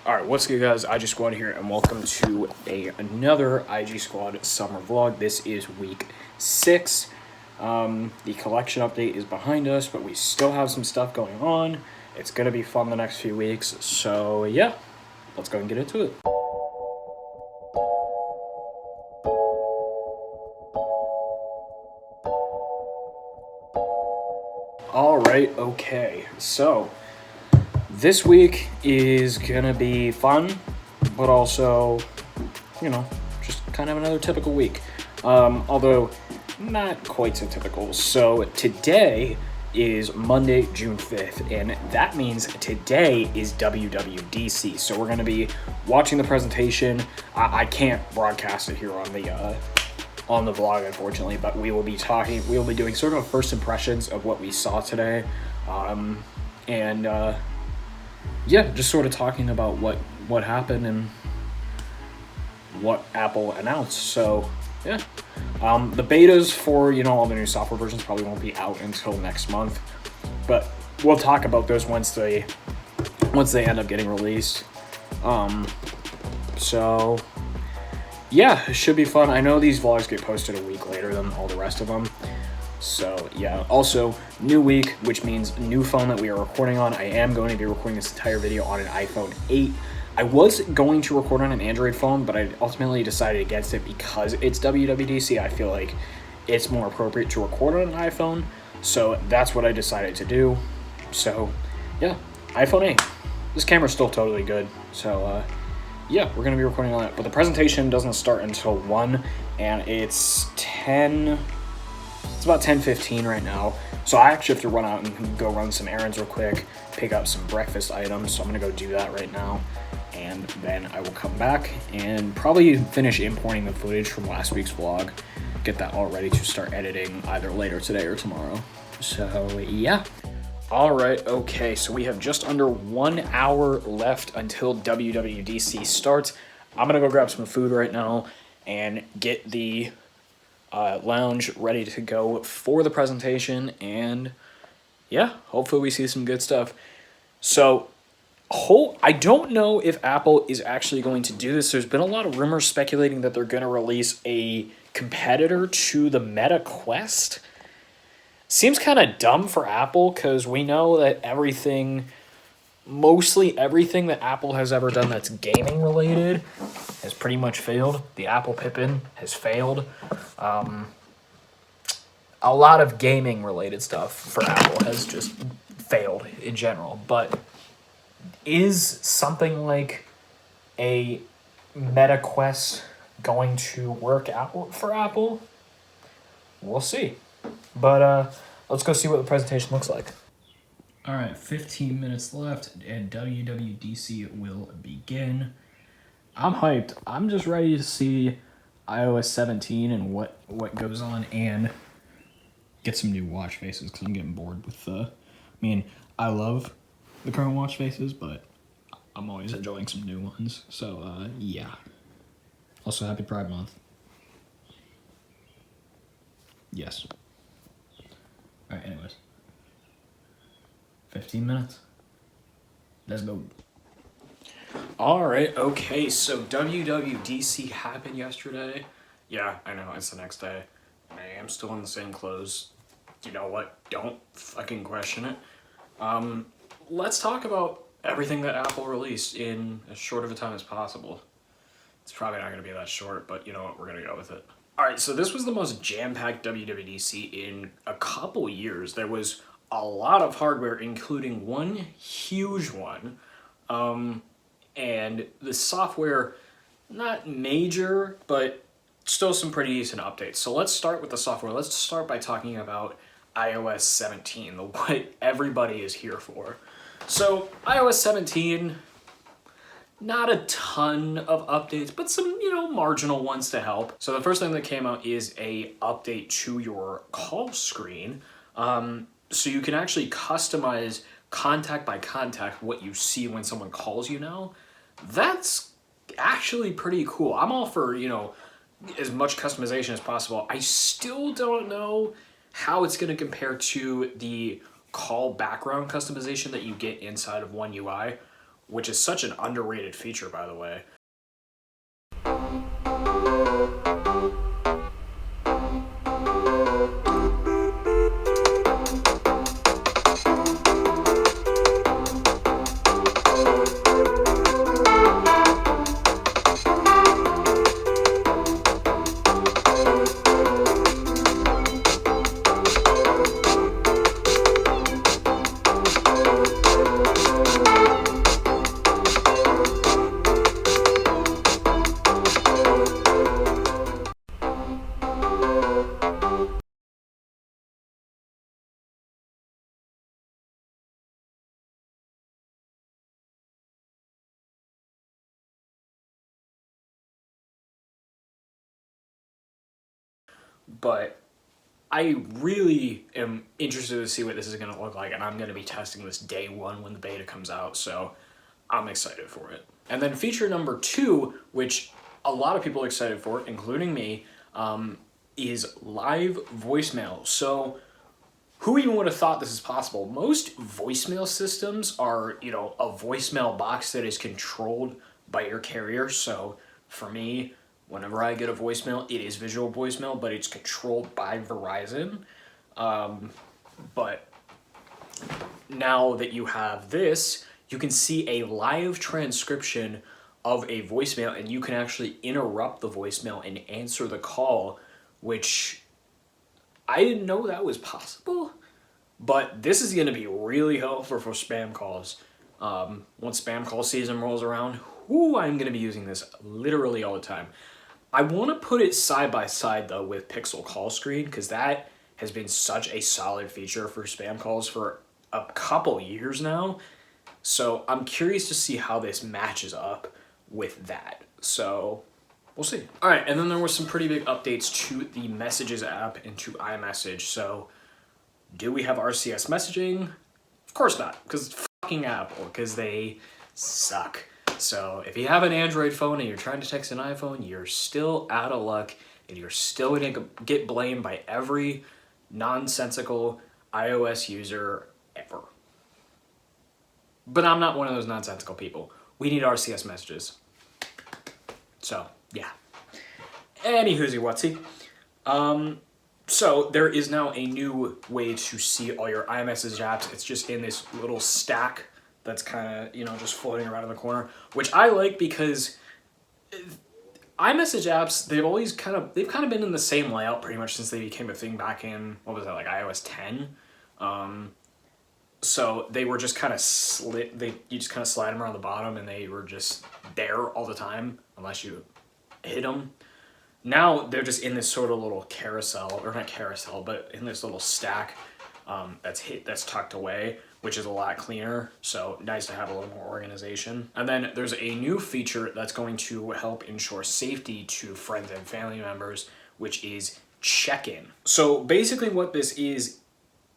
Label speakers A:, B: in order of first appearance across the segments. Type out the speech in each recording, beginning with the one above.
A: Alright, what's good guys, IGSQUAD here, and welcome to another IGSQUAD summer vlog. This is week 6. The collection update is behind us, but we still have some stuff going on. It's going to be fun the next few weeks, so yeah, let's go and get into it. Alright, okay, so this week is gonna be fun, but also, you know, just kind of another typical week. Although not quite so typical. So today is Monday, June 5th, and that means today is WWDC. So we're gonna be watching the presentation. I can't broadcast it here on the vlog, unfortunately, but we will be doing sort of first impressions of what we saw today. Yeah, just sort of talking about what happened and what Apple announced. So yeah, the betas for all the new software versions probably won't be out until next month, but we'll talk about those once they end up getting released. So yeah, it should be fun. I know these vlogs get posted a week later than all the rest of them. So yeah, also new week, which means new phone that we are recording on. I am going to be recording this entire video on an iPhone 8. I was going to record on an Android phone, but I ultimately decided against it because it's WWDC. I feel like it's more appropriate to record on an iPhone. So that's what I decided to do. So yeah, iPhone 8. This camera's still totally good. So yeah, we're going to be recording on it. But the presentation doesn't start until 1, and it's about 10:15 right now, so I actually have to run out and go run some errands real quick, pick up some breakfast items, so I'm gonna go do that right now, and then I will come back and probably finish importing the footage from last week's vlog, get that all ready to start editing either later today or tomorrow. So yeah. Alright, okay, so we have just under 1 hour left until WWDC starts. I'm gonna go grab some food right now and get the lounge ready to go for the presentation, and yeah, hopefully we see some good stuff. So I don't know if Apple is actually going to do this. There's been a lot of rumors speculating that they're going to release a competitor to the Meta Quest. Seems kind of dumb for Apple, because we know that mostly everything that Apple has ever done that's gaming related has pretty much failed. The Apple Pippin has failed. A lot of gaming related stuff for Apple has just failed in general. But is something like a Meta Quest going to work out for Apple? We'll see. But let's go see what the presentation looks like. All right, 15 minutes left, and WWDC will begin. I'm hyped. I'm just ready to see iOS 17 and what goes on, and get some new watch faces, because I'm getting bored with I love the current watch faces, but I'm always enjoying some new ones. So, yeah. Also, happy Pride Month. Yes. All right, anyways. 15 minutes. Let's go. All right, okay, so WWDC happened yesterday. Yeah, I know, it's the next day. I am still in the same clothes. You know what? Don't fucking question it. Let's talk about everything that Apple released in as short of a time as possible. It's probably not going to be that short, but you know what? We're going to go with it. All right, so this was the most jam-packed WWDC in a couple years. There was a lot of hardware, including one huge one. And the software, not major, but still some pretty decent updates. So let's start with the software. Let's start by talking about iOS 17, what everybody is here for. So iOS 17, not a ton of updates, but some, marginal ones to help. So the first thing that came out is a update to your call screen. So you can actually customize contact by contact what you see when someone calls you now. That's actually pretty cool. I'm all for, as much customization as possible. I still don't know how it's going to compare to the call background customization that you get inside of One UI. which is such an underrated feature, by the way. But I really am interested to see what this is going to look like, and I'm going to be testing this day one when the beta comes out, so I'm excited for it. And then feature number 2, which a lot of people are excited for, including me, is live voicemail. So who even would have thought this is possible? Most voicemail systems are, you know, a voicemail box that is controlled by your carrier. So for me, whenever I get a voicemail, it is visual voicemail, but it's controlled by Verizon. But now that you have this, you can see a live transcription of a voicemail, and you can actually interrupt the voicemail and answer the call, which I didn't know that was possible. But this is going to be really helpful for spam calls. Once spam call season rolls around, I'm going to be using this literally all the time. I want to put it side by side though with Pixel Call Screen, because that has been such a solid feature for spam calls for a couple years now. So I'm curious to see how this matches up with that. So we'll see. All right, and then there were some pretty big updates to the Messages app and to iMessage. So do we have RCS messaging? Of course not, because it's fucking Apple, because they suck. So if you have an Android phone and you're trying to text an iPhone, you're still out of luck, and you're still going to get blamed by every nonsensical iOS user ever. But I'm not one of those nonsensical people. We need RCS messages. So, yeah. Anywhoosie whatsy. So there is now a new way to see all your iMessage apps. It's just in this little stack that's kind of, you know, just floating around in the corner, which I like because iMessage apps, they've kind of been in the same layout pretty much since they became a thing back in, what was that, like iOS 10? So they were just kind of you just kind of slide them around the bottom and they were just there all the time unless you hit them. Now they're just in this sort of little carousel, or not carousel, but in this little stack that's tucked away, which is a lot cleaner. So nice to have a little more organization. And then there's a new feature that's going to help ensure safety to friends and family members, which is check-in. So basically what this is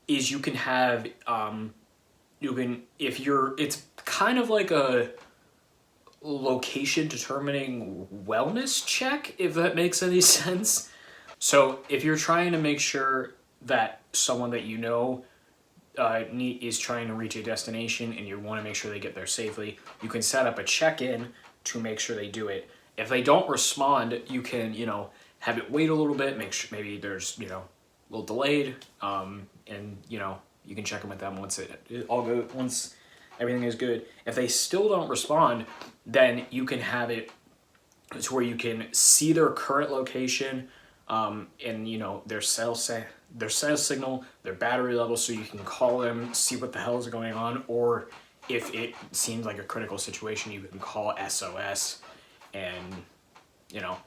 A: you can have, it's kind of like a location determining wellness check, if that makes any sense. So if you're trying to make sure that someone that you know is trying to reach a destination and you want to make sure they get there safely, you can set up a check-in to make sure they do it. If they don't respond, you can, you know, have it wait a little bit, make sure maybe there's, you know, a little delayed, and, you know, you can check in with them once once everything is good. If they still don't respond, then you can have it to where you can see their current location, and, you know, their cell signal, their battery level, so you can call them, see what the hell is going on, or if it seems like a critical situation, you can call SOS and, you know,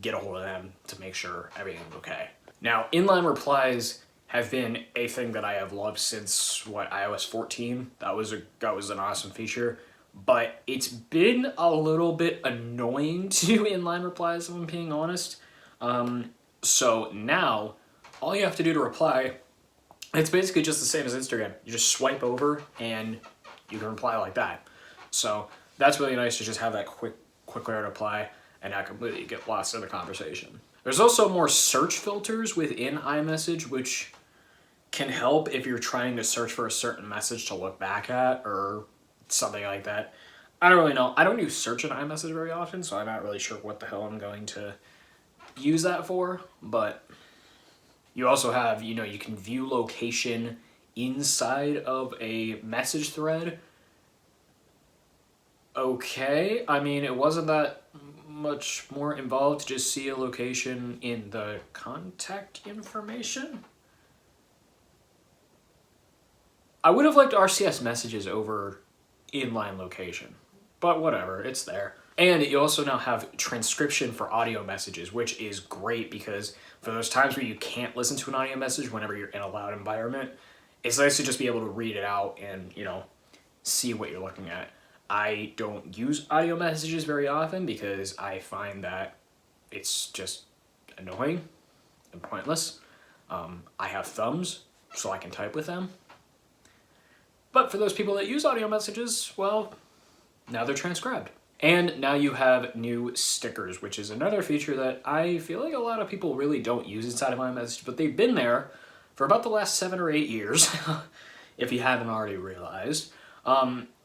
A: get a hold of them to make sure everything's okay. Now, inline replies have been a thing that I have loved since, iOS 14. That was an awesome feature, but it's been a little bit annoying to do inline replies, if I'm being honest. So now, all you have to do to reply, it's basically just the same as Instagram. You just swipe over and you can reply like that. So that's really nice to just have that quick way to reply and not completely get lost in the conversation. There's also more search filters within iMessage, which can help if you're trying to search for a certain message to look back at or something like that. I don't really know. I don't use search in iMessage very often, so I'm not really sure what the hell I'm going to use that for. But you also have, you know, you can view location inside of a message thread. Okay, I mean, it wasn't that much more involved to just see a location in the contact information. I would have liked RCS messages over inline location, but whatever, it's there. And you also now have transcription for audio messages, which is great because for those times where you can't listen to an audio message whenever you're in a loud environment, it's nice to just be able to read it out and, you know, see what you're looking at. I don't use audio messages very often because I find that it's just annoying and pointless. I have thumbs, so I can type with them. But for those people that use audio messages, well, now they're transcribed. And now you have new stickers, which is another feature that I feel like a lot of people really don't use inside of iMessage, but they've been there for about the last 7 or 8 years, if you haven't already realized.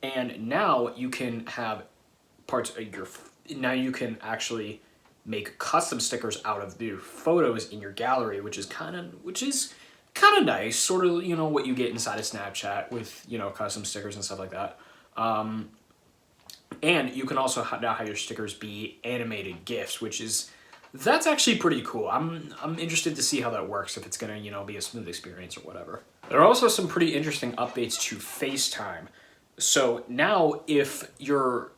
A: And now you can have parts of your, now you can actually make custom stickers out of the photos in your gallery, which is kind of nice, sort of, you know, what you get inside of Snapchat with, you know, custom stickers and stuff like that. And you can also now have your stickers be animated GIFs, that's actually pretty cool. I'm interested to see how that works, if it's gonna, you know, be a smooth experience or whatever. There are also some pretty interesting updates to FaceTime. So now if you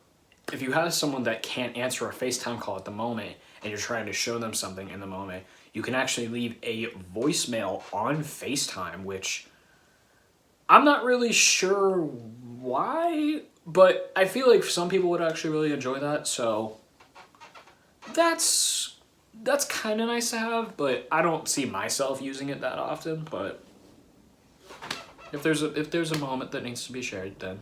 A: have someone that can't answer a FaceTime call at the moment and you're trying to show them something in the moment, you can actually leave a voicemail on FaceTime, which I'm not really sure why, but I feel like some people would actually really enjoy that. So that's kind of nice to have, but I don't see myself using it that often. But if there's a moment that needs to be shared, then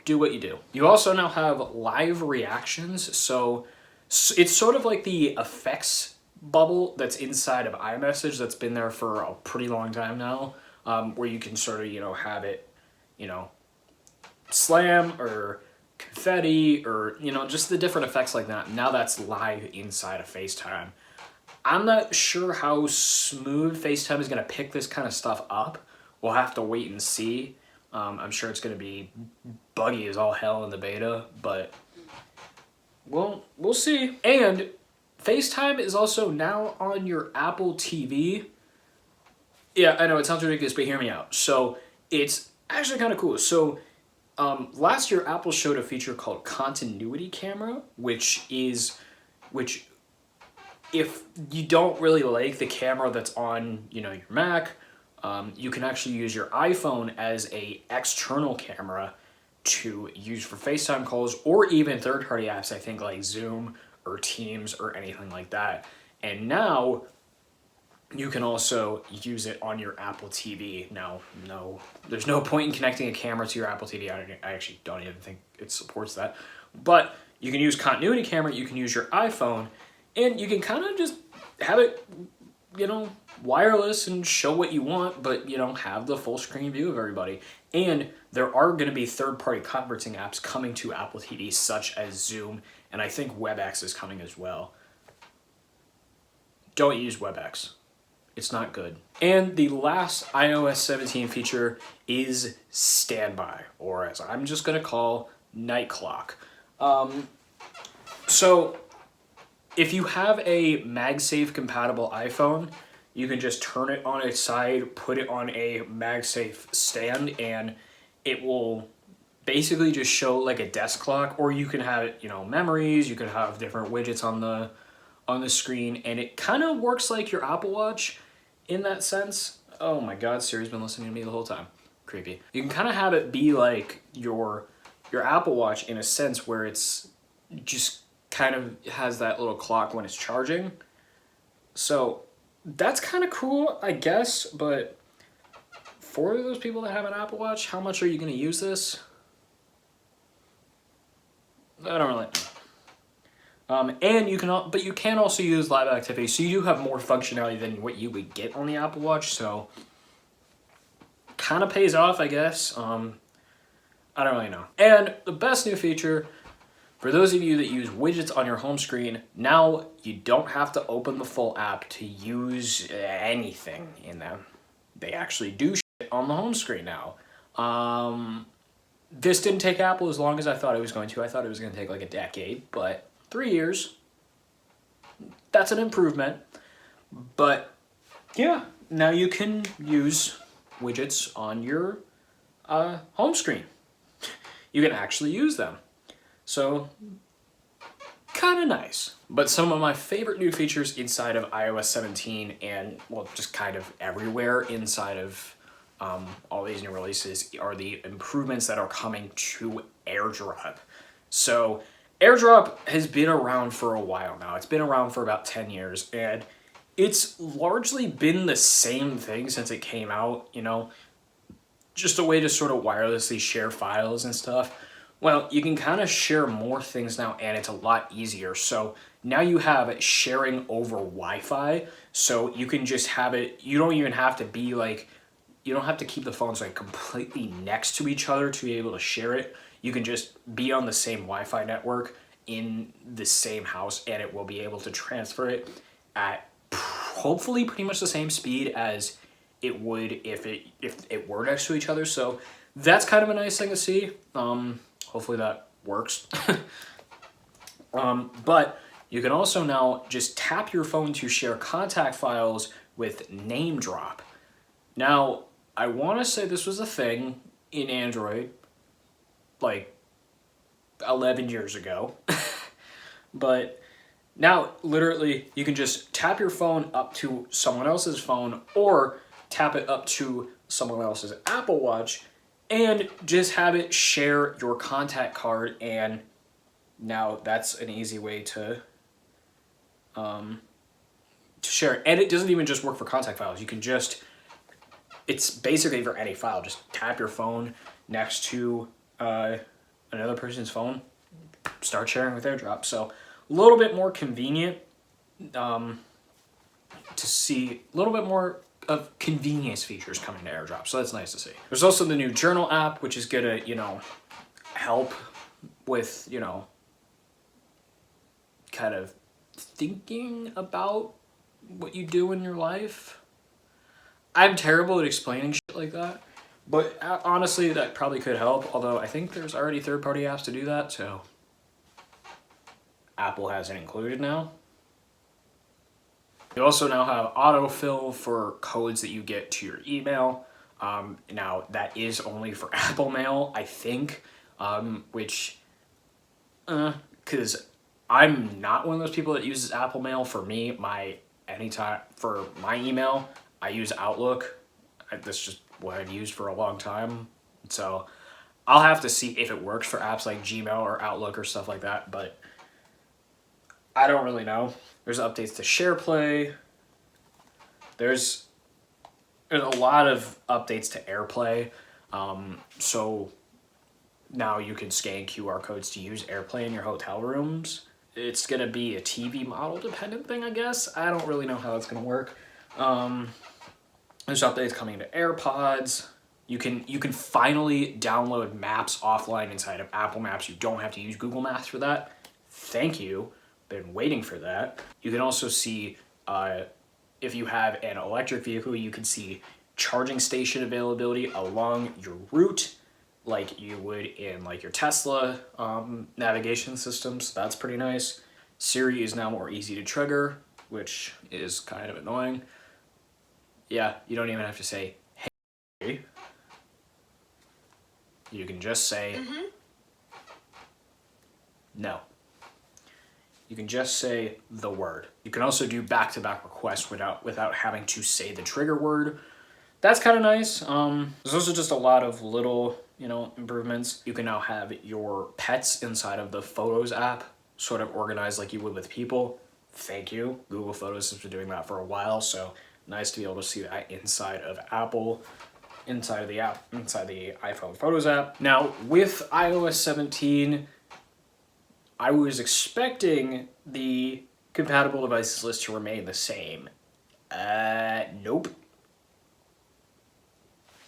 A: do what you do. You also now have live reactions. So it's sort of like the effects bubble that's inside of iMessage that's been there for a pretty long time now, where you can sort of, you know, have it, you know, slam or confetti or, you know, just the different effects like that. Now that's live inside of FaceTime. I'm not sure how smooth FaceTime is going to pick this kind of stuff up. We'll have to wait and see. I'm sure it's going to be buggy as all hell in the beta, but we'll see. And FaceTime is also now on your Apple TV. Yeah, I know it sounds ridiculous, but hear me out. So it's actually kind of cool. So last year, Apple showed a feature called Continuity Camera, which if you don't really like the camera that's on, you know, your Mac, you can actually use your iPhone as a external camera to use for FaceTime calls or even third-party apps, I think, like Zoom or Teams or anything like that. And now you can also use it on your Apple TV. Now, no, there's no point in connecting a camera to your Apple TV. I actually don't even think it supports that. But you can use Continuity Camera, you can use your iPhone, and you can kind of just have it, you know, wireless and show what you want, but, you know, have the full screen view of everybody. And there are going to be third-party conferencing apps coming to Apple TV, such as Zoom, and I think WebEx is coming as well. Don't use WebEx. It's not good. And the last iOS 17 feature is Standby, or as I'm just going to call, Night Clock. So if you have a MagSafe compatible iPhone, you can just turn it on its side, put it on a MagSafe stand, and it will basically just show like a desk clock, or you can have it, you know, memories, you can have different widgets on the screen, and it kind of works like your Apple Watch in that sense. Oh my God, Siri's been listening to me the whole time. Creepy. You can kind of have it be like your Apple Watch in a sense where it's just kind of has that little clock when it's charging. So that's kind of cool, I guess, but for those people that have an Apple Watch, how much are you going to use this? I don't really know. And you can also use live activity, so you do have more functionality than what you would get on the Apple Watch, so kind of pays off, I guess. I don't really know. And the best new feature, for those of you that use widgets on your home screen, now you don't have to open the full app to use anything in them. They actually do shit on the home screen now. This didn't take Apple as long as I thought it was going to. I thought it was going to take like a decade, but 3 years, that's an improvement. But yeah, now you can use widgets on your home screen. You can actually use them. So, kind of nice. But some of my favorite new features inside of iOS 17 and, well, just kind of everywhere inside of all these new releases are the improvements that are coming to AirDrop. So, AirDrop has been around for a while now. It's been around for about 10 years, and it's largely been the same thing since it came out, you know, just a way to sort of wirelessly share files and stuff. Well, you can kind of share more things now, and it's a lot easier. So now you have sharing over Wi-Fi, so you can just have it, you don't even have to be like, you don't have to keep the phones like completely next to each other to be able to share it. You can just be on the same Wi-Fi network in the same house, and it will be able to transfer it at hopefully pretty much the same speed as it would if it were next to each other. So that's kind of a nice thing to see. Hopefully that works. But you can also now just tap your phone to share contact files with name drop. Now, I want to say this was a thing in Android like 11 years ago. But now, literally, you can just tap your phone up to someone else's phone or tap it up to someone else's Apple Watch and just have it share your contact card. And now that's an easy way to share it. And it doesn't even just work for contact files. You can just, it's basically for any file. Just tap your phone next to another person's phone, start sharing with AirDrop. So a little bit more convenient to see, a little bit more of convenience features coming to AirDrop. So that's nice to see. There's also the new Journal app, which is gonna, you know, help with, you know, kind of thinking about what you do in your life. I'm terrible at explaining shit like that, but honestly, that probably could help. Although I think there's already third-party apps to do that, so Apple has it included now. You also now have autofill for codes that you get to your email. Now, that is only for Apple Mail, I think, which, because I'm not one of those people that uses Apple Mail. For me, for my email, I use Outlook. That's just what I've used for a long time. So I'll have to see if it works for apps like Gmail or Outlook or stuff like that, but I don't really know. There's updates to SharePlay. There's a lot of updates to AirPlay. So now you can scan QR codes to use AirPlay in your hotel rooms. It's going to be a TV model dependent thing, I guess. I don't really know how it's going to work. There's updates coming to AirPods. You can finally download Maps offline inside of Apple Maps. You don't have to use Google Maps for that. Thank you. Been waiting for that. You can also see, if you have an electric vehicle, you can see charging station availability along your route, like you would in like your Tesla navigation systems. That's pretty nice. Siri is now more easy to trigger, which is kind of annoying. Yeah, you don't even have to say, hey. You can just say, no. You can just say the word. You can also do back-to-back requests without having to say the trigger word. That's kind of nice. There's also just a lot of little, you know, improvements. You can now have your pets inside of the Photos app sort of organized like you would with people. Thank you. Google Photos has been doing that for a while, so nice to be able to see that inside of Apple, inside of the app, inside the iPhone Photos app. Now, with iOS 17, I was expecting the compatible devices list to remain the same. Nope.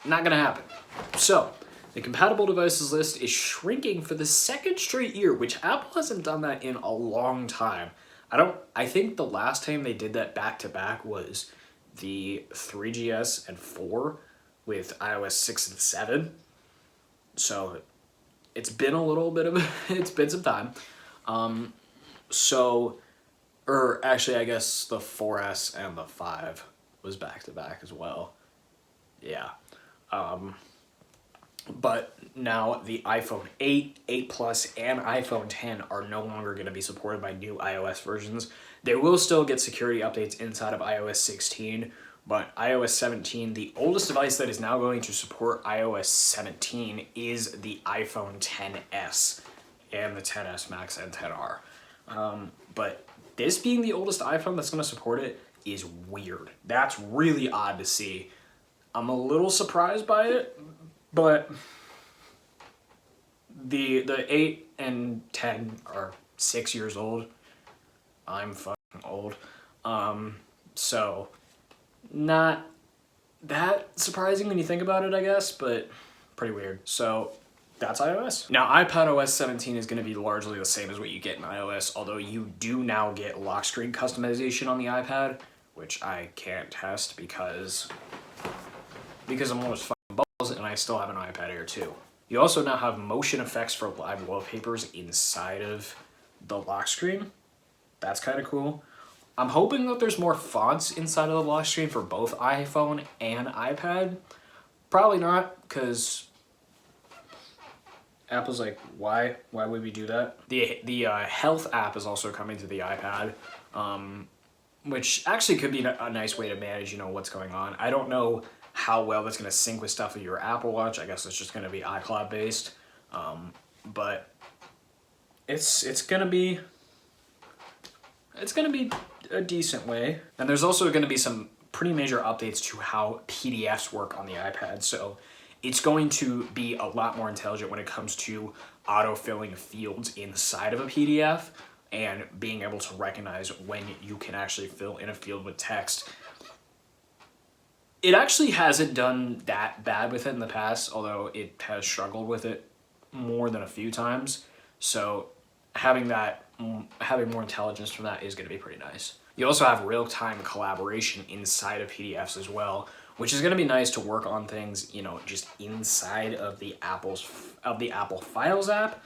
A: Not gonna happen. So, The compatible devices list is shrinking for the second straight year, which Apple hasn't done that in a long time. I think the last time they did that back to back was the 3GS and 4 with iOS 6 and 7. So it's been a little bit of, it's been some time. Or actually I guess the 4S and the 5 was back to back as well. Yeah. But now the iPhone 8, 8 Plus, and iPhone 10 are no longer going to be supported by new iOS versions. They will still get security updates inside of iOS 16, but iOS 17, the oldest device that is now going to support iOS 17 is the iPhone 10s and the 10s Max and 10R. But this being the oldest iPhone that's going to support it is weird. That's really odd to see. I'm a little surprised by it, but the 8 and 10 are 6 years old. I'm fucking old. So not that surprising when you think about it, I guess, but pretty weird. So that's iOS. Now, iPadOS 17 is going to be largely the same as what you get in iOS, although you do now get lock screen customization on the iPad, which I can't test because I'm almost fucking balls and I still have an iPad Air 2. You also now have motion effects for live wallpapers inside of the lock screen. That's kind of cool. I'm hoping that there's more fonts inside of the lock screen for both iPhone and iPad. Probably not, because Apple's like, why would we do that? The health app is also coming to the iPad, which actually could be a nice way to manage, you know, what's going on. I don't know how well that's going to sync with stuff with your Apple Watch. I guess it's just going to be iCloud based, but it's going to be a decent way. And there's also going to be some pretty major updates to how PDFs work on the iPad. So it's going to be a lot more intelligent when it comes to auto-filling fields inside of a PDF and being able to recognize when you can actually fill in a field with text. It actually hasn't done that bad with it in the past, although it has struggled with it more than a few times. So having more intelligence from that is going to be pretty nice. You also have real-time collaboration inside of PDFs as well, which is going to be nice to work on things, you know, just inside of the Apple Files app.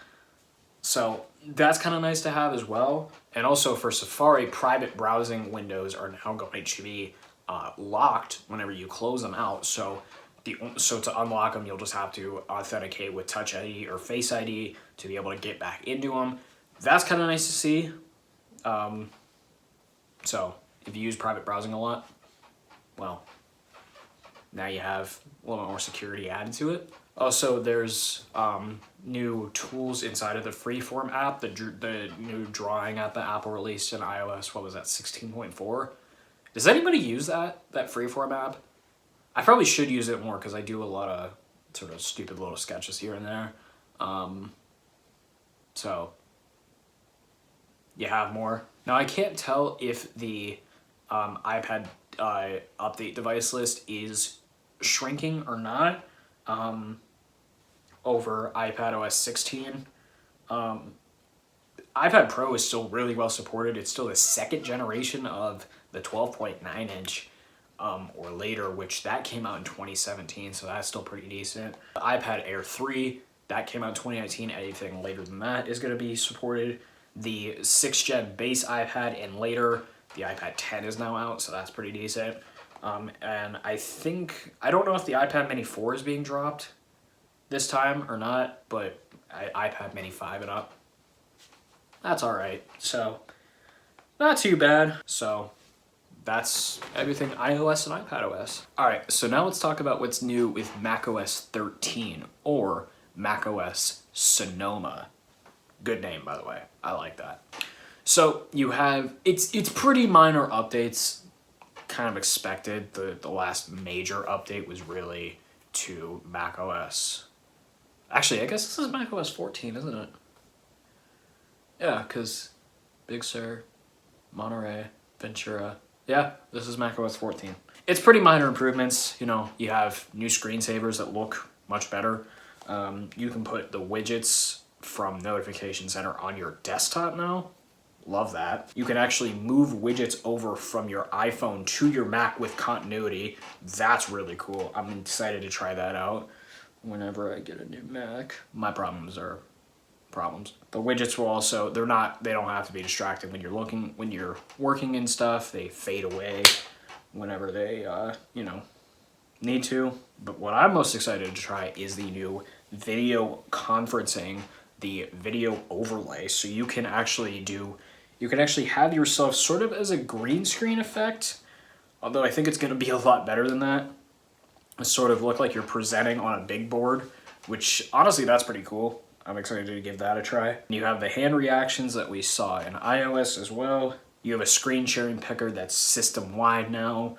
A: So that's kind of nice to have as well. And also for Safari, private browsing windows are now going to be locked whenever you close them out. So to unlock them, you'll just have to authenticate with Touch ID or Face ID to be able to get back into them. That's kind of nice to see. So if you use private browsing a lot, well, now you have a little bit more security added to it. Also, there's new tools inside of the Freeform app, the new drawing app that Apple released in iOS, 16.4? Does anybody use that Freeform app? I probably should use it more because I do a lot of sort of stupid little sketches here and there. So you have more. Now, I can't tell if the iPad update device list is shrinking or not over iPadOS 16. iPad Pro is still really well supported. It's still the second generation of the 12.9 inch or later, which that came out in 2017, so that's still pretty decent. The iPad Air 3, that came out in 2019. Anything later than that is going to be supported. The 6th gen base iPad and later, the iPad 10 is now out, so that's pretty decent. And I don't know if the iPad Mini 4 is being dropped this time or not, but iPad Mini 5 and up, that's all right. So not too bad. So that's everything iOS and iPadOS. All right, so now let's talk about what's new with macOS 13 or macOS Sonoma. Good name, by the way. I like that. So you have, it's pretty minor updates, kind of expected. The last major update was really to macOS. Actually, I guess this is macOS 14, isn't it? Yeah, because Big Sur, Monterey, Ventura. Yeah, this is macOS 14. It's pretty minor improvements. You know, you have new screensavers that look much better. You can put the widgets from Notification Center on your desktop now. Love that. You can actually move widgets over from your iPhone to your Mac with continuity. That's really cool. I'm excited to try that out whenever I get a new Mac. My problems are problems. The widgets will also, they don't have to be distracting when you're working and stuff. They fade away whenever they, need to. But what I'm most excited to try is the new video conferencing, the video overlay. So you can actually have yourself sort of as a green screen effect, although I think it's going to be a lot better than that. It sort of look like you're presenting on a big board, which honestly, that's pretty cool. I'm excited to give that a try. You have the hand reactions that we saw in iOS as well. You have a screen sharing picker that's system-wide now.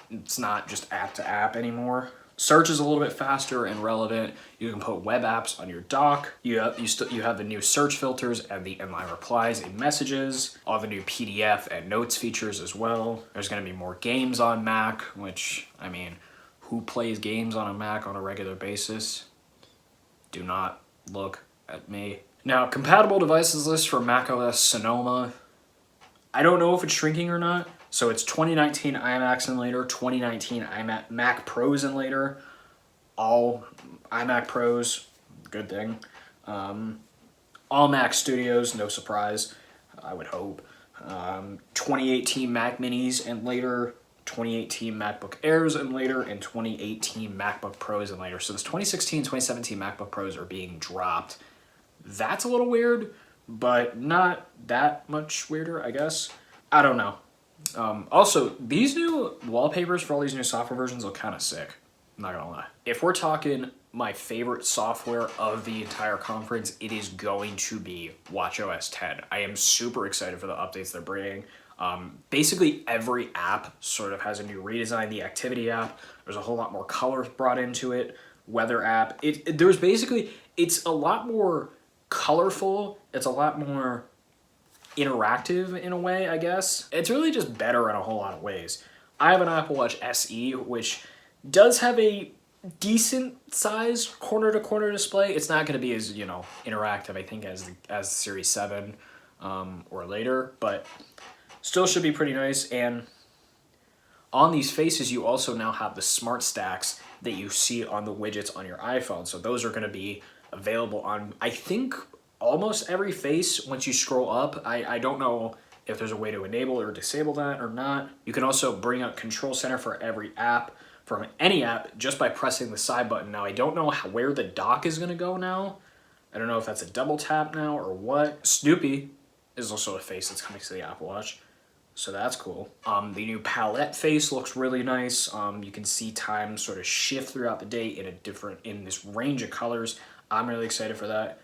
A: It's not just app to app anymore. Search is a little bit faster and relevant. You can put web apps on your dock. You have the new search filters and the inline replies in messages. All the new PDF and notes features as well. There's going to be more games on Mac, which, I mean, who plays games on a Mac on a regular basis? Do not look at me. Now, compatible devices list for macOS Sonoma. I don't know if it's shrinking or not. So it's 2019 iMacs and later, 2019 iMac Mac Pros and later, all iMac Pros, good thing. All Mac Studios, no surprise, I would hope. 2018 Mac Minis and later, 2018 MacBook Airs and later, and 2018 MacBook Pros and later. So this 2016, 2017 MacBook Pros are being dropped. That's a little weird, but not that much weirder, I guess. I don't know. Also, these new wallpapers for all these new software versions look kind of sick. I'm not gonna lie. If we're talking my favorite software of the entire conference, it is going to be watchOS 10. I am super excited for the updates they're bringing. Basically, every app sort of has a new redesign. The activity app, there's a whole lot more color brought into it. Weather app, it's a lot more colorful. It's a lot more interactive in a way, I guess. It's really just better in a whole lot of ways. I have an Apple Watch SE, which does have a decent size corner-to-corner display. It's not going to be as, interactive, I think, as the Series 7 or later, but still should be pretty nice. And on these faces, you also now have the smart stacks that you see on the widgets on your iPhone. So those are going to be available on, I think, almost every face once you scroll up. I don't know if there's a way to enable or disable that or not. You can also bring up Control Center for every app, from any app, just by pressing the side button. Now, I don't know where the dock is going to go now. I don't know if that's a double tap now or what. Snoopy is also a face that's coming to the Apple Watch, so that's cool. The new palette face looks really nice. You can see time sort of shift throughout the day in this range of colors. I'm really excited for that.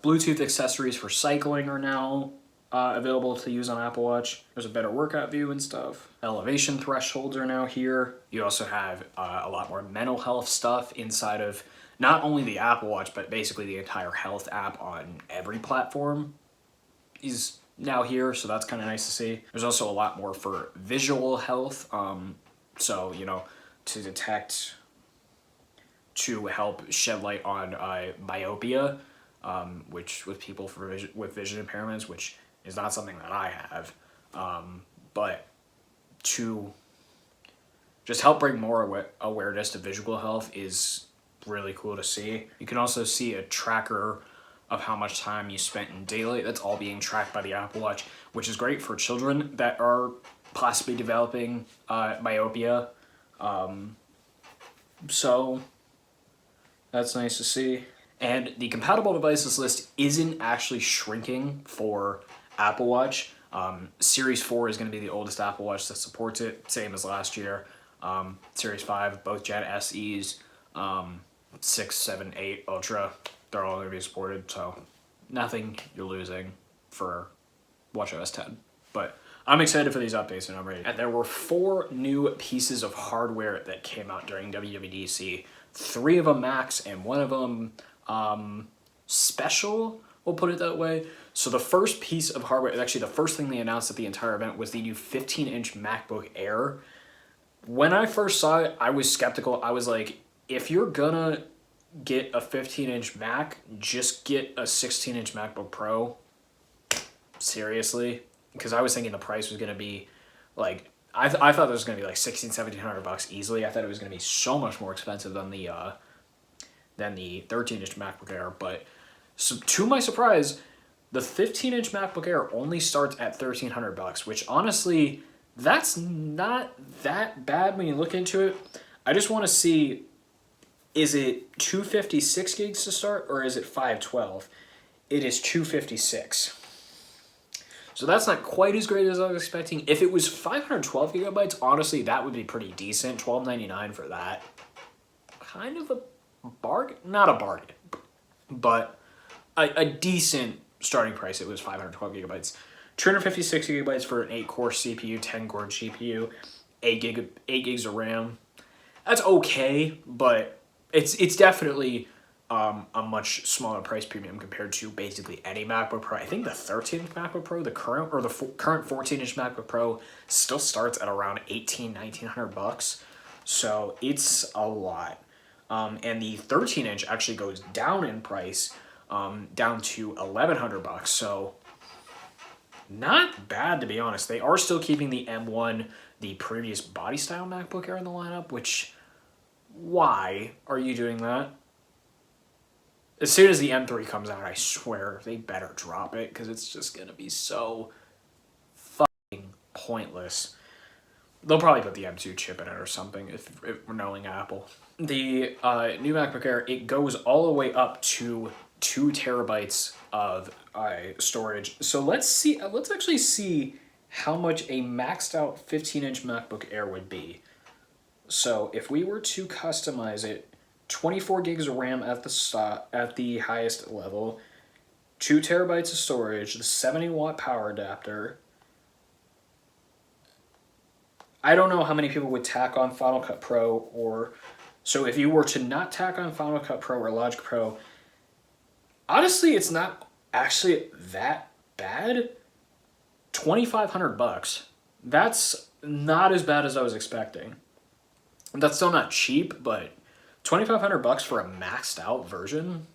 A: Bluetooth accessories for cycling are now available to use on Apple Watch. There's a better workout view and stuff. Elevation thresholds are now here. You also have a lot more mental health stuff inside of not only the Apple Watch, but basically the entire health app on every platform is now here, so that's kind of nice to see. There's also a lot more for visual health, so, to detect, to help shed light on myopia, which with people with vision impairments, which is not something that I have, but to just help bring more awareness to visual health is really cool to see. You can also see a tracker of how much time you spent in daylight. That's all being tracked by the Apple Watch, which is great for children that are possibly developing myopia. So that's nice to see. And the compatible devices list isn't actually shrinking for Apple Watch. Series 4 is going to be the oldest Apple Watch that supports it, same as last year. Series 5, both Gen SEs, 6, 7, 8, Ultra, they're all going to be supported, so nothing you're losing for watchOS 10. But I'm excited for these updates and I'm ready. And there were 4 new pieces of hardware that came out during WWDC. 3 of them Macs and 1 of them special, we'll put it that way. So the first piece of hardware, actually the first thing they announced at the entire event, was the new 15-inch MacBook Air. When I first saw it, I was skeptical. I was like, if you're gonna get a 15-inch Mac, just get a 16-inch MacBook Pro. Seriously, because I was thinking the price was going to be like, I thought it was going to be like $1,600-1,700 easily. I thought it was going to be so much more expensive than the 13-inch MacBook Air. But so, to my surprise, the 15-inch MacBook Air only starts at $1,300, which honestly, that's not that bad when you look into it. I just want to see, is it 256 gigs to start or is it 512? It is 256. So that's not quite as great as I was expecting. If it was 512 gigabytes, honestly, that would be pretty decent. $12.99 for that. Kind of a bargain. Not a bargain, but a decent starting price. It was 512 gigabytes. 256 gigabytes for an 8-core CPU, 10-core GPU, 8 gigs of RAM. That's okay, but it's definitely a much smaller price premium compared to basically any MacBook Pro. I think the 13-inch MacBook Pro, the current 14-inch MacBook Pro still starts at around $1,900. So it's a lot. And the 13-inch actually goes down in price, down to $1,100. So not bad, to be honest. They are still keeping the M1, the previous body style MacBook Air in the lineup, which, why are you doing that? As soon as the M3 comes out, I swear they better drop it, because it's just going to be so fucking pointless. They'll probably put the M2 chip in it or something, if we're knowing Apple. The new MacBook Air, it goes all the way up to 2 terabytes of storage. So let's actually see how much a maxed out 15-inch MacBook Air would be. So if we were to customize it, 24 gigs of RAM at the highest level, 2 terabytes of storage, the 70-watt power adapter. I don't know how many people would tack on Final Cut Pro, or so if you were to not tack on Final Cut Pro or Logic Pro, honestly, it's not actually that bad. $2,500. That's not as bad as I was expecting. That's still not cheap, but $2,500 for a maxed out version.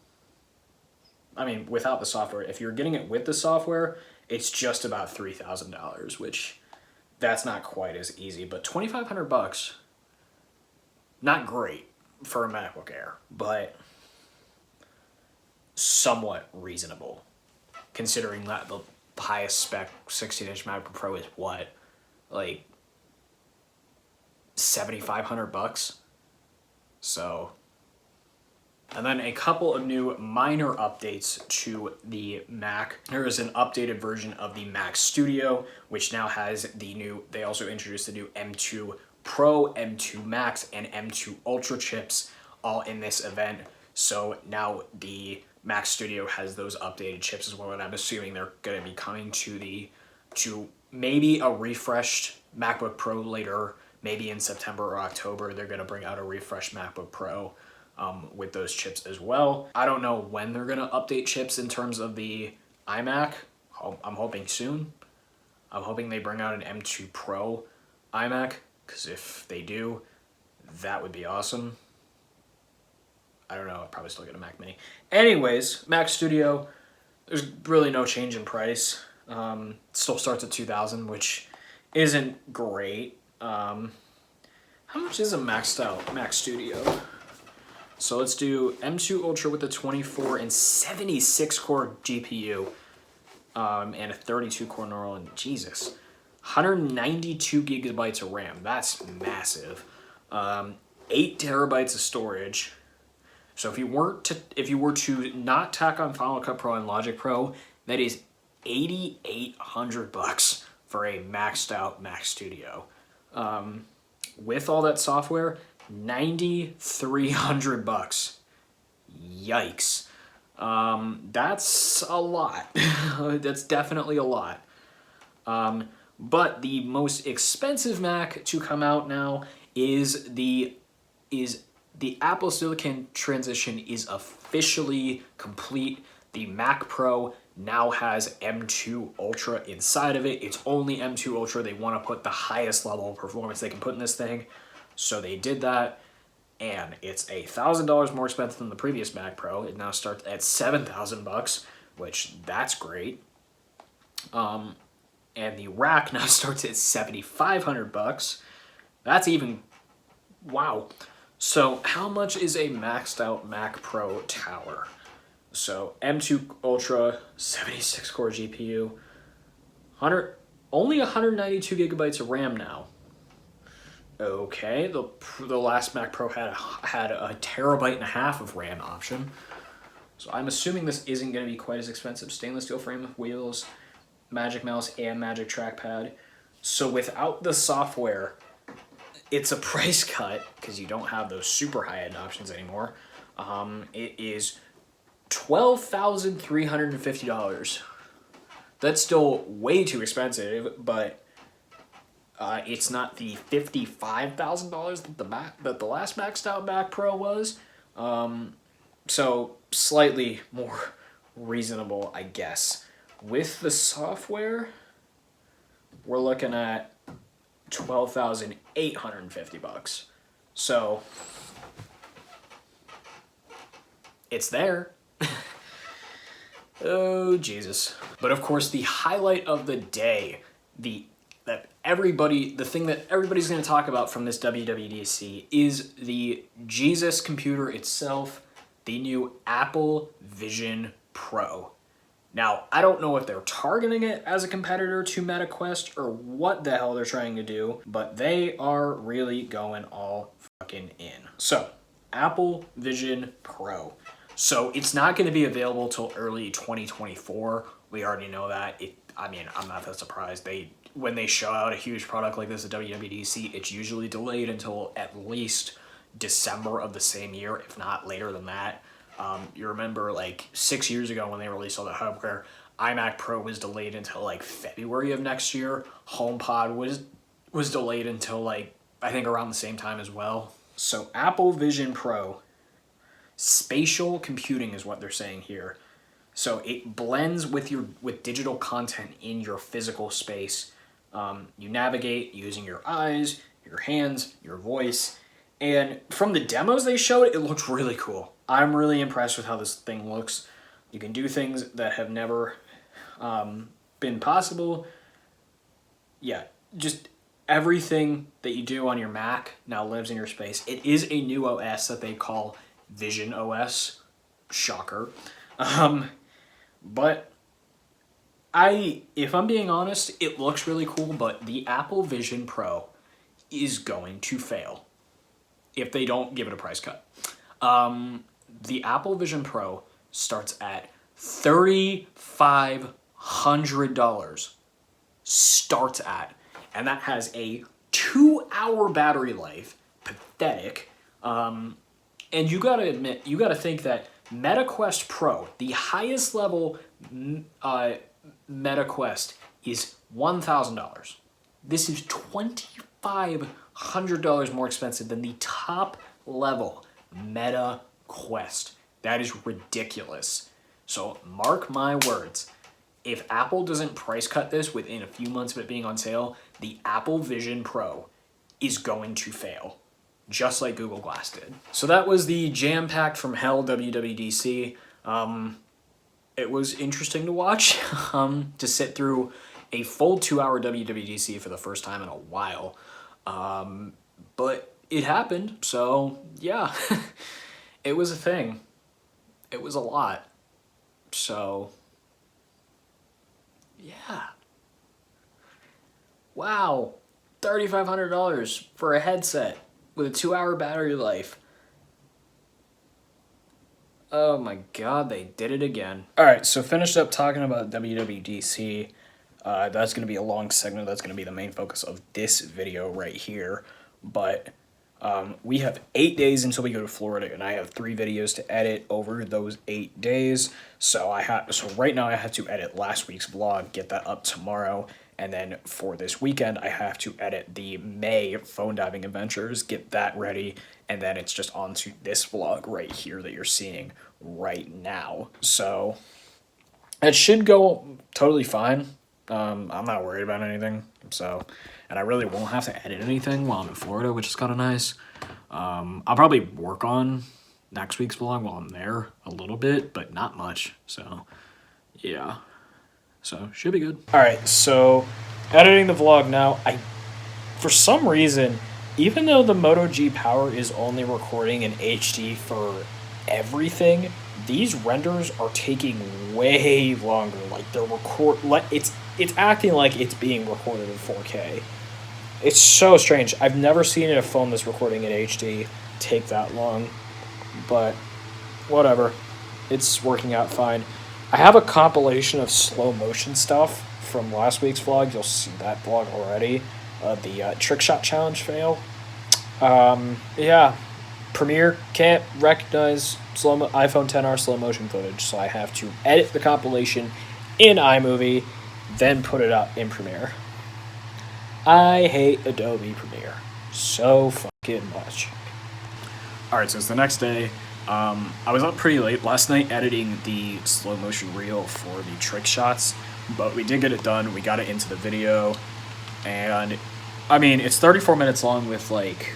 A: I mean, without the software. If you're getting it with the software, it's just about $3,000, which that's not quite as easy. But $2,500, not great for a MacBook Air, but somewhat reasonable, considering that the highest spec 16-inch MacBook Pro is what, like $7,500. So, and then a couple of new minor updates to the Mac. There is an updated version of the Mac Studio, which now has they also introduced the new M2 Pro, M2 Max, and M2 Ultra chips all in this event. So now the Mac Studio has those updated chips as well, and I'm assuming they're going to be coming to maybe a refreshed MacBook Pro later. Maybe in September or October, they're going to bring out a refreshed MacBook Pro with those chips as well. I don't know when they're going to update chips in terms of the iMac. I'm hoping soon. I'm hoping they bring out an M2 Pro iMac, because if they do, that would be awesome. I don't know. I'd probably still get a Mac Mini. Anyways, Mac Studio, there's really no change in price. Still starts at $2,000, which isn't great. How much is a maxed out Mac Studio? So let's do M2 Ultra with a 24 and 76 core GPU, and a 32 core neural, and Jesus, 192 gigabytes of RAM. That's massive. 8 terabytes of storage. So if you were to not tack on Final Cut Pro and Logic Pro, that is $8,800 for a maxed out Mac Studio. With all that software, $9,300. Yikes. That's a lot. That's definitely a lot. But the most expensive Mac to come out now is the Apple Silicon transition is officially complete. The Mac Pro now has M2 Ultra inside of it. It's only M2 Ultra. They want to put the highest level of performance they can put in this thing. So they did that. and it's $1,000 more expensive than the previous Mac Pro. It now starts at $7,000, which that's great. And the rack now starts at $7,500. That's even, wow. So how much is a maxed out Mac Pro tower? So M2 Ultra, 76 core GPU, only 192 gigabytes of RAM now. Okay, the last Mac Pro had a terabyte and a half of RAM option. So I'm assuming this isn't going to be quite as expensive. Stainless steel frame with wheels, Magic Mouse, and Magic Trackpad. So without the software, it's a price cut because you don't have those super high-end options anymore. It is $12,350. That's still way too expensive, but it's not the $55,000 that the last maxed out Mac Pro was. So slightly more reasonable, I guess. With the software, we're looking at $12,850. So it's there. Oh, Jesus. But of course, the highlight of the day, the thing that everybody's going to talk about from this WWDC is the Jesus computer itself, the new Apple Vision Pro. Now, I don't know if they're targeting it as a competitor to MetaQuest or what the hell they're trying to do, but they are really going all fucking in. So, Apple Vision Pro. So, it's not going to be available till early 2024. We already know that. I'm not that surprised. When they show out a huge product like this at WWDC, it's usually delayed until at least December of the same year, if not later than that. You remember like 6 years ago when they released all the hardware, iMac Pro was delayed until like February of next year. HomePod was delayed until like, I think around the same time as well. So Apple Vision Pro, spatial computing is what they're saying here. So it blends with digital content in your physical space. You navigate using your eyes, your hands, your voice. And from the demos they showed, it looked really cool. I'm really impressed with how this thing looks. You can do things that have never been possible. Yeah, just everything that you do on your Mac now lives in your space. It is a new OS that they call Vision OS. Shocker. But if I'm being honest, it looks really cool, but the Apple Vision Pro is going to fail if they don't give it a price cut. The Apple Vision Pro starts at $3,500. Starts at. And that has a 2-hour battery life. Pathetic. And you gotta think that MetaQuest Pro, the highest level MetaQuest, is $1,000. This is $2,500 more expensive than the top level MetaQuest. That is ridiculous. So mark my words. If Apple doesn't price cut this within a few months of it being on sale, the Apple Vision Pro is going to fail. Just like Google Glass did. So that was the jam-packed from hell WWDC. It was interesting to watch, to sit through a full 2-hour WWDC for the first time in a while. But it happened, so yeah, it was a thing. It was a lot. So, yeah. Wow, $3,500 for a headset with a 2-hour battery life. Oh my god, they did it again. Alright, so finished up talking about WWDC. That's going to be a long segment. That's going to be the main focus of this video right here. But we have 8 days until we go to Florida, and I have 3 videos to edit over those 8 days. So right now I have to edit last week's vlog, get that up tomorrow. And then for this weekend, I have to edit the May phone diving adventures, get that ready, and then it's just on to this vlog right here that you're seeing right now. So it should go totally fine. I'm not worried about anything, so, and I really won't have to edit anything while I'm in Florida, which is kind of nice. I'll probably work on next week's vlog while I'm there a little bit, but not much, so, yeah. So, should be good. Alright, so, editing the vlog now, for some reason, even though the Moto G Power is only recording in HD for everything, these renders are taking way longer. Like it's acting like it's being recorded in 4K. It's so strange. I've never seen a phone that's recording in HD take that long, but whatever. It's working out fine. I have a compilation of slow motion stuff from last week's vlog. You'll see that vlog already. The trick shot challenge fail. Yeah. Premiere can't recognize iPhone XR slow motion footage, so I have to edit the compilation in iMovie, then put it up in Premiere. I hate Adobe Premiere so fucking much. Alright, so it's the next day. I was up pretty late last night editing the slow motion reel for the trick shots, but we did get it done. We got it into the video, and I mean, it's 34 minutes long with like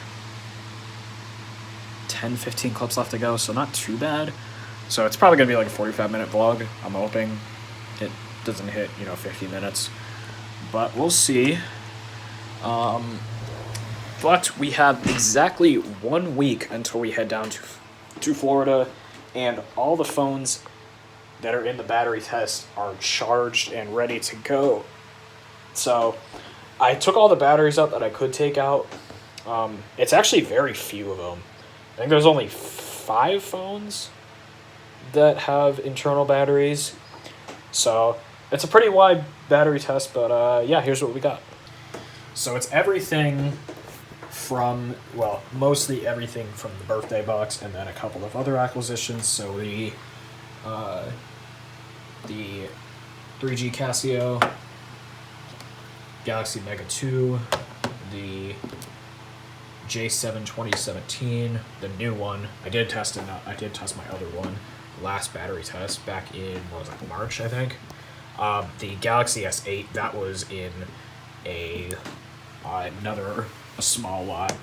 A: 10-15 clips left to go, so not too bad. So it's probably gonna be like a 45-minute vlog. I'm hoping it doesn't hit 50 minutes, but we'll see. But we have exactly 1 week until we head down to Florida, and all the phones that are in the battery test are charged and ready to go. So I took all the batteries out that I could take out. It's actually very few of them. I think there's only 5 phones that have internal batteries. So it's a pretty wide battery test, but yeah, here's what we got. So it's everything from, well, mostly everything from the birthday box and then a couple of other acquisitions. So the 3G Casio, Galaxy Mega 2, the J7 2017, the new one. I did test my other one, last battery test back in, what was it, March, I think. The Galaxy S8, that was in a small lot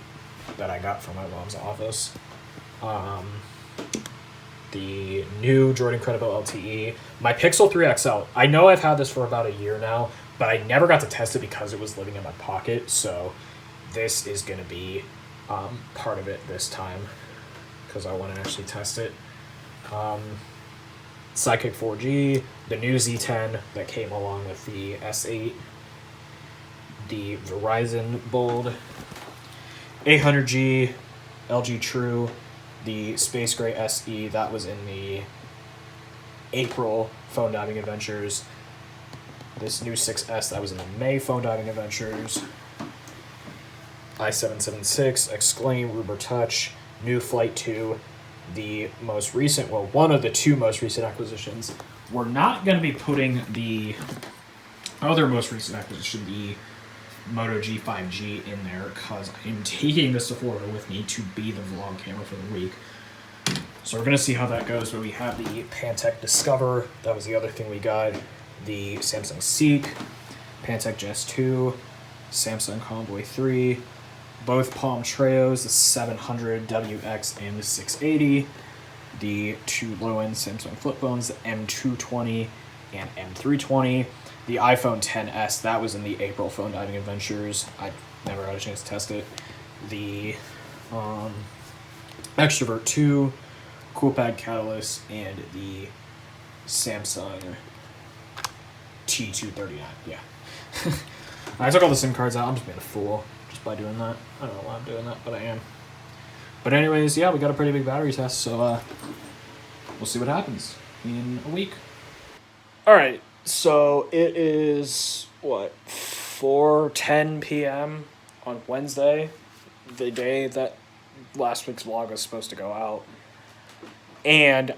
A: that I got from my mom's office. The new Jordan Credible LTE, my Pixel 3 XL. I know I've had this for about a year now, but I never got to test it because it was living in my pocket, so this is going to be part of it this time because I want to actually test it. Sidekick 4G, the new Z10 that came along with the S8, the Verizon Bold, 800G, LG True, the Space Gray SE, that was in the April Phone Diving Adventures, this new 6S, that was in the May Phone Diving Adventures, i776, Exclaim, Ruber Touch, new Flight 2, the most recent, well, one of the 2 most recent acquisitions. We're not going to be putting the other most recent acquisition, the Moto G5G, in there because I'm taking this to Florida with me to be the vlog camera for the week. So we're going to see how that goes, but we have the Pantech Discover, that was the other thing we got, the Samsung Seek, Pantech Jess 2, Samsung Convoy 3, both Palm Treos, the 700 WX and the 680, the 2 low-end Samsung flip phones, the M220 and M320, the iPhone XS, that was in the April Phone Diving Adventures. I never had a chance to test it. The Extrovert 2, CoolPad Catalyst, and the Samsung T239. Yeah. I took all the SIM cards out. I'm just being a fool just by doing that. I don't know why I'm doing that, but I am. But anyways, yeah, we got a pretty big battery test, so we'll see what happens in a week. All right. So it is, 4:10 p.m. on Wednesday, the day that last week's vlog was supposed to go out. And,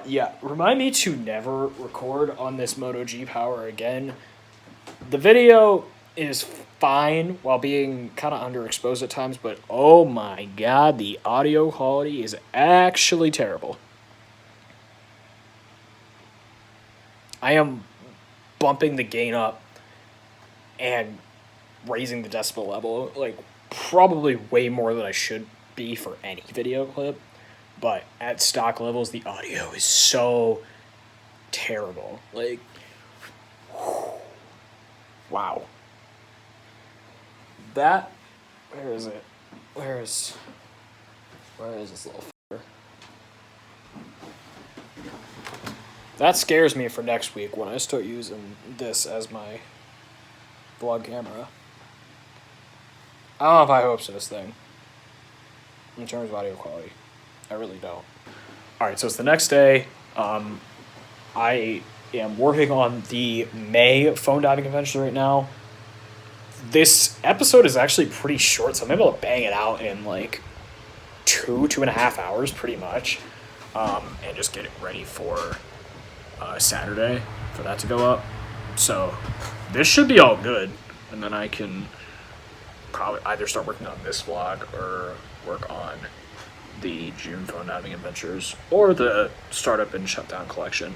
A: yeah, remind me to never record on this Moto G Power again. The video is fine while being kind of underexposed at times, but oh my god, the audio quality is actually terrible. I am bumping the gain up and raising the decibel level, like, probably way more than I should be for any video clip. But at stock levels, the audio is so terrible. Like, wow. That, where is it? Where is this little fucker? That scares me for next week when I start using this as my vlog camera. I don't know if I hope to this thing in terms of audio quality. I really don't. Alright, so it's the next day. I am working on the May phone diving adventure right now. This episode is actually pretty short, so I'm able to bang it out in like 2.5 hours pretty much. And just getting ready for Saturday for that to go up. So this should be all good. And then I can probably either start working on this vlog or work on the June phone diving adventures or the startup and shutdown collection.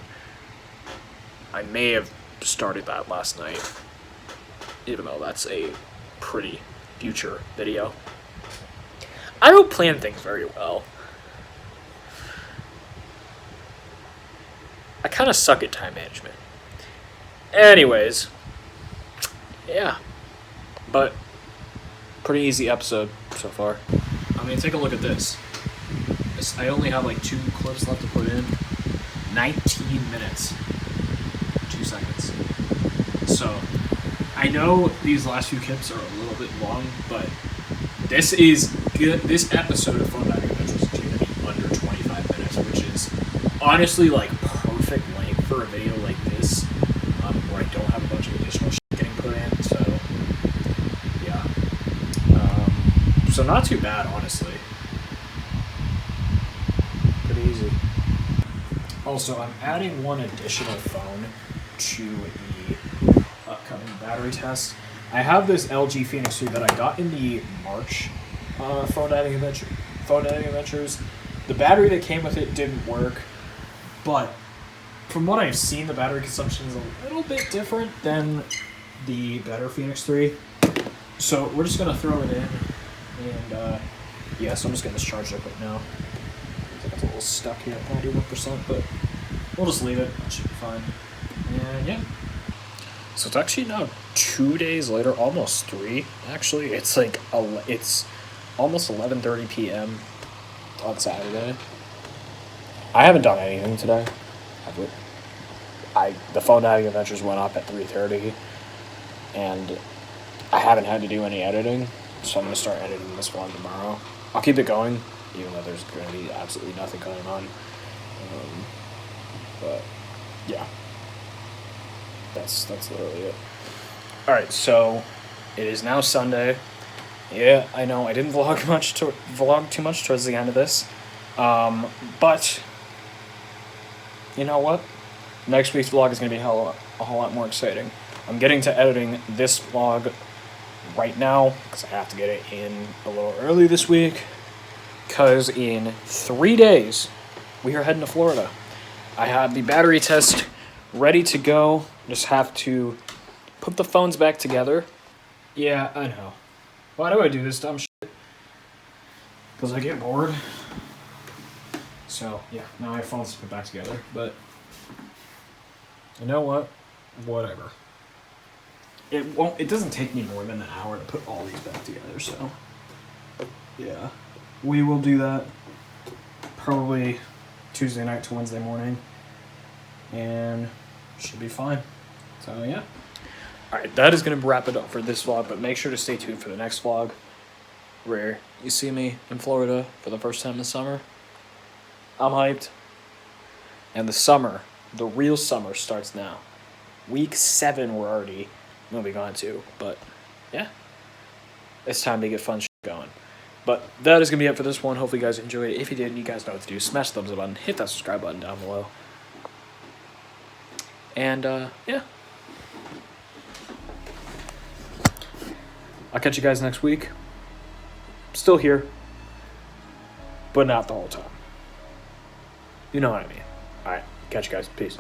A: I may have started that last night, even though that's a pretty future video. I don't plan things very well. I kind of suck at time management. Anyways, yeah, but pretty easy episode so far. I mean, take a look at this. I only have like 2 clips left to put in. 19 minutes. 2 seconds. So, I know these last few clips are a little bit long, but this is good. This episode of Phone Diving Adventures is going to be under 25 minutes, which is honestly like perfect length for a video like this, where I don't have a bunch of additional shit getting put in. So, yeah. So not too bad, honestly. Pretty easy. Also, I'm adding one additional phone to the upcoming battery test. I have this LG Phoenix 2 that I got in the March phone diving adventures. The battery that came with it didn't work, but from what I've seen, the battery consumption is a little bit different than the better Phoenix 3. So we're just gonna throw it in, and yeah, so I'm just getting this charged up right now. I think it's a little stuck here at 91%, but we'll just leave it. It should be fine. And yeah. So it's actually now 2 days later, almost 3. Actually, it's like it's almost 11:30 p.m. on Saturday. I haven't done anything today. The phone diving adventures went up at 3:30, and I haven't had to do any editing, so I'm gonna start editing this one tomorrow. I'll keep it going, even though there's gonna be absolutely nothing going on. But yeah, that's literally it. All right, so it is now Sunday. Yeah, I know I didn't vlog too much towards the end of this, but you know what? Next week's vlog is going to be a whole lot more exciting. I'm getting to editing this vlog right now because I have to get it in a little early this week, because in 3 days we are heading to Florida. I have the battery test ready to go. Just have to put the phones back together. Yeah, I know. Why do I do this dumb shit? Because I get bored. So, yeah, now I have phones to put back together, but you know what? Whatever. It doesn't take me more than an hour to put all these back together, so yeah. We will do that probably Tuesday night to Wednesday morning, and should be fine. So yeah. Alright, that is going to wrap it up for this vlog, but make sure to stay tuned for the next vlog, where you see me in Florida for the first time this summer. I'm hyped. And the summer, the real summer, starts now. Week 7 we're already moving on to, but yeah. It's time to get fun shit going. But that is going to be it for this one. Hopefully you guys enjoyed it. If you did, you guys know what to do. Smash the thumbs up button, hit that subscribe button down below. And yeah. I'll catch you guys next week. Still here, but not the whole time. You know what I mean. Alright, catch you guys. Peace.